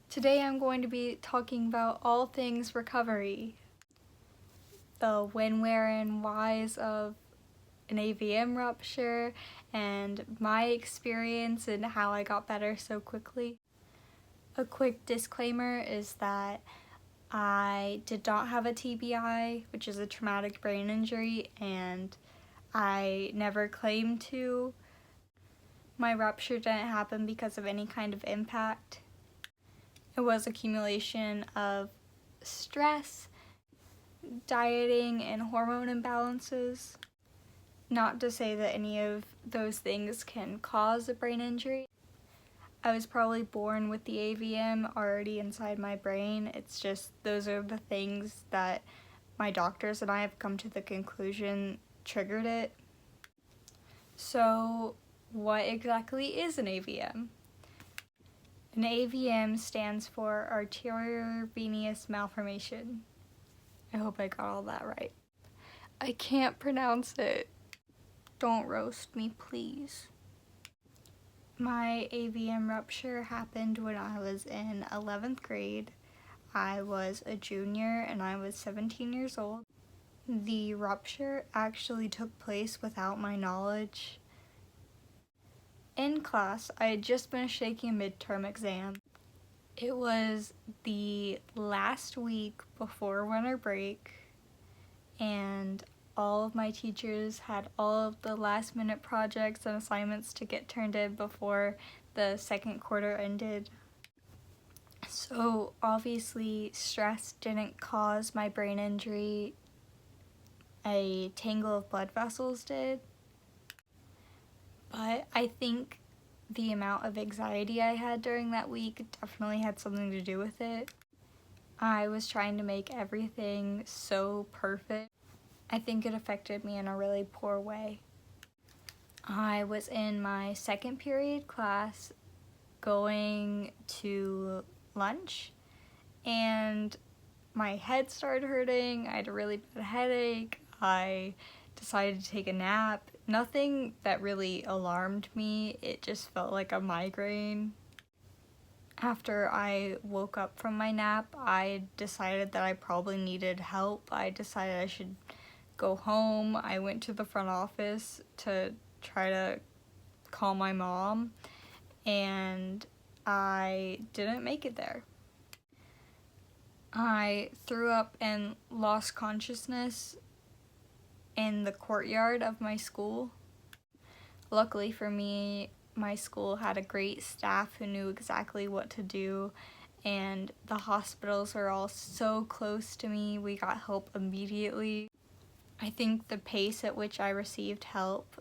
Today I'm going to be talking about all things recovery. The when, where, and whys of an AVM rupture and my experience and how I got better so quickly. A quick disclaimer is that I did not have a TBI, which is a traumatic brain injury, and I never claimed to. My rupture didn't happen because of any kind of impact. It was accumulation of stress, dieting, and hormone imbalances. Not to say that any of those things can cause a brain injury. I was probably born with the AVM already inside my brain. It's just those are the things that my doctors and I have come to the conclusion triggered it. So, what exactly is an AVM? An AVM stands for arteriovenous malformation. I hope I got all that right. I can't pronounce it. Don't roast me, please. My AVM rupture happened when I was in 11th grade. I was a junior and I was 17 years old. The rupture actually took place without my knowledge. In class, I had just finished taking a midterm exam. It was the last week before winter break, and all of my teachers had all of the last minute projects and assignments to get turned in before the second quarter ended. So obviously stress didn't cause my brain injury, a tangle of blood vessels did. But I think the amount of anxiety I had during that week definitely had something to do with it. I was trying to make everything so perfect. I think it affected me in a really poor way. I was in my second period class going to lunch and my head started hurting. I had a really bad headache. I decided to take a nap. Nothing that really alarmed me. It just felt like a migraine. After I woke up from my nap, I decided that I probably needed help. I decided I should go home. I went to the front office to try to call my mom, and I didn't make it there. I threw up and lost consciousness in the courtyard of my school. Luckily for me, my school had a great staff who knew exactly what to do, and the hospitals were all so close to me. We got help immediately. I think the pace at which I received help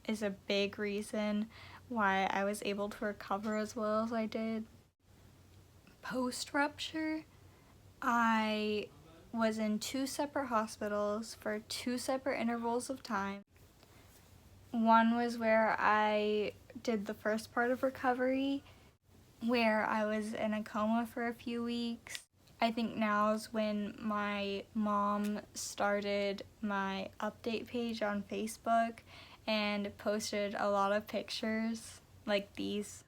is a big reason why I was able to recover as well as I did. Post-rupture, I was in 2 separate hospitals for 2 separate intervals of time. One was where I did the first part of recovery, where I was in a coma for a few weeks. I think now is when my mom started my update page on Facebook and posted a lot of pictures like these.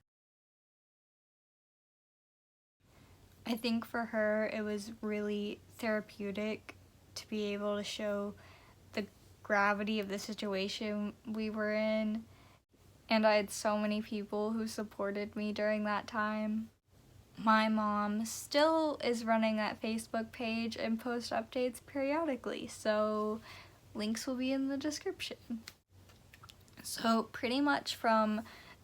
I think for her it was really therapeutic to be able to show the gravity of the situation we were in, and I had so many people who supported me during that time. My mom still is running that Facebook page and posts updates periodically, so links will be in the description. So pretty much from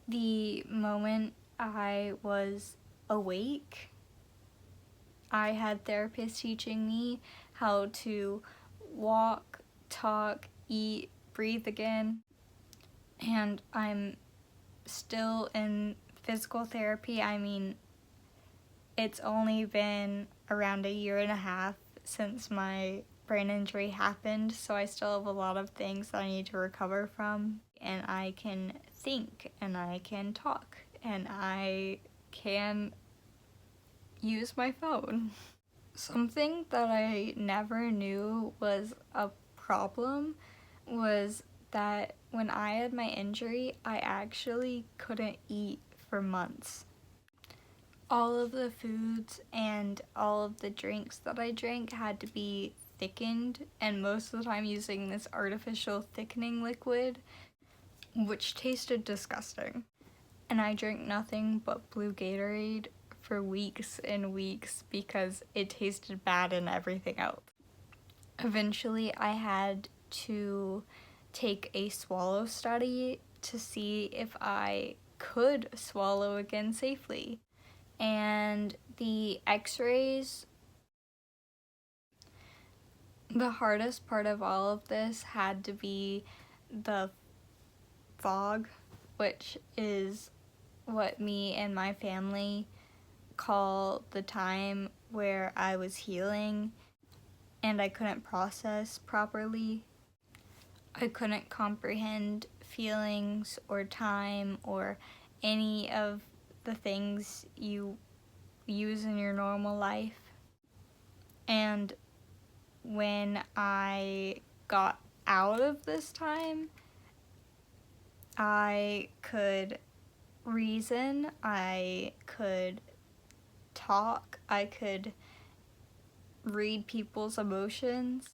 the moment I was awake, I had therapists teaching me how to walk, talk, eat, breathe again, and I'm still in physical therapy. I mean, it's only been around a year and a half since my brain injury happened, so I still have a lot of things that I need to recover from, and I can think, and I can talk, and I can use my phone. Something that I never knew was a problem was that when I had my injury, I actually couldn't eat for months. All of the foods and all of the drinks that I drank had to be thickened, and most of the time using this artificial thickening liquid, which tasted disgusting. And I drank nothing but blue Gatorade for weeks and weeks because it tasted bad and everything else. Eventually, I had to take a swallow study to see if I could swallow again safely. And the x-rays, the hardest part of all of this had to be the fog, which is what me and my family call the time where I was healing and I couldn't process properly. I couldn't comprehend feelings or time or any of the things you use in your normal life. And when I got out of this time, I could reason, I could talk, I could read people's emotions,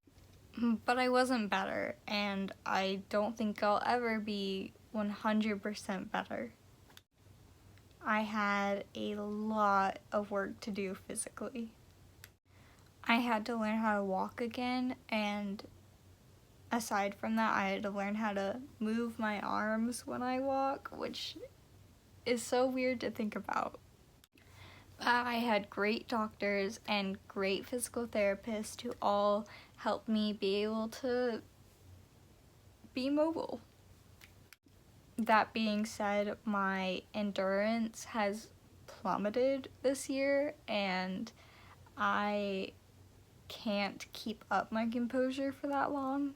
but I wasn't better, and I don't think I'll ever be 100% better. I had a lot of work to do physically. I had to learn how to walk again, and aside from that, I had to learn how to move my arms when I walk, which is so weird to think about. But I had great doctors and great physical therapists who all helped me be able to be mobile. That being said, my endurance has plummeted this year, and I can't keep up my composure for that long.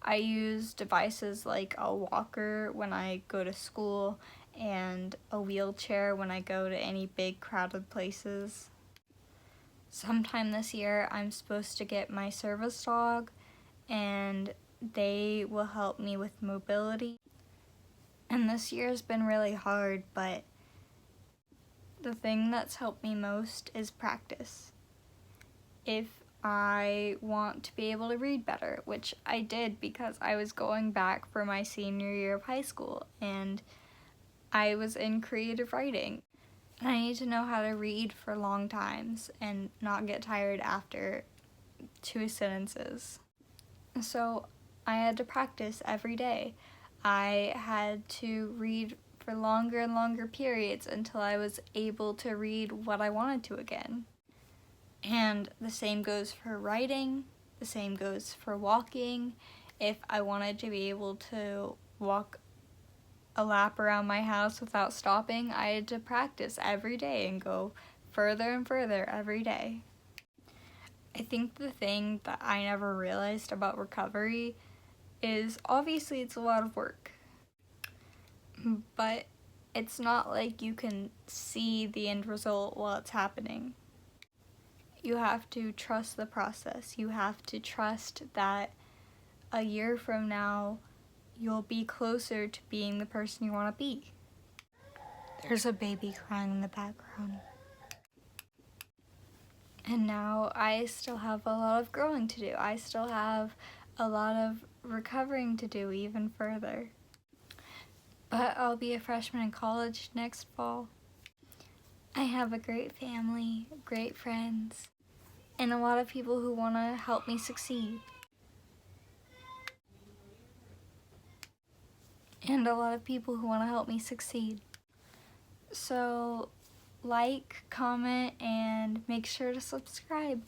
I use devices like a walker when I go to school and a wheelchair when I go to any big crowded places. Sometime this year, I'm supposed to get my service dog, and they will help me with mobility. And this year has been really hard, but the thing that's helped me most is practice. If I want to be able to read better, which I did because I was going back for my senior year of high school, and I was in creative writing. And I need to know how to read for long times and not get tired after 2 sentences. So I had to practice every day. I had to read for longer and longer periods until I was able to read what I wanted to again. And the same goes for writing, the same goes for walking. If I wanted to be able to walk a lap around my house without stopping, I had to practice every day and go further and further every day. I think the thing that I never realized about recovery is obviously it's a lot of work, but it's not like you can see the end result while it's happening. You have to trust the process. You have to trust that a year from now, you'll be closer to being the person you want to be. There's a baby crying in the background. And now I still have a lot of growing to do. I still have a lot of recovering to do even further. But I'll be a freshman in college next fall. I have a great family, great friends, and a lot of people who want to help me succeed. So, like, comment, and make sure to subscribe.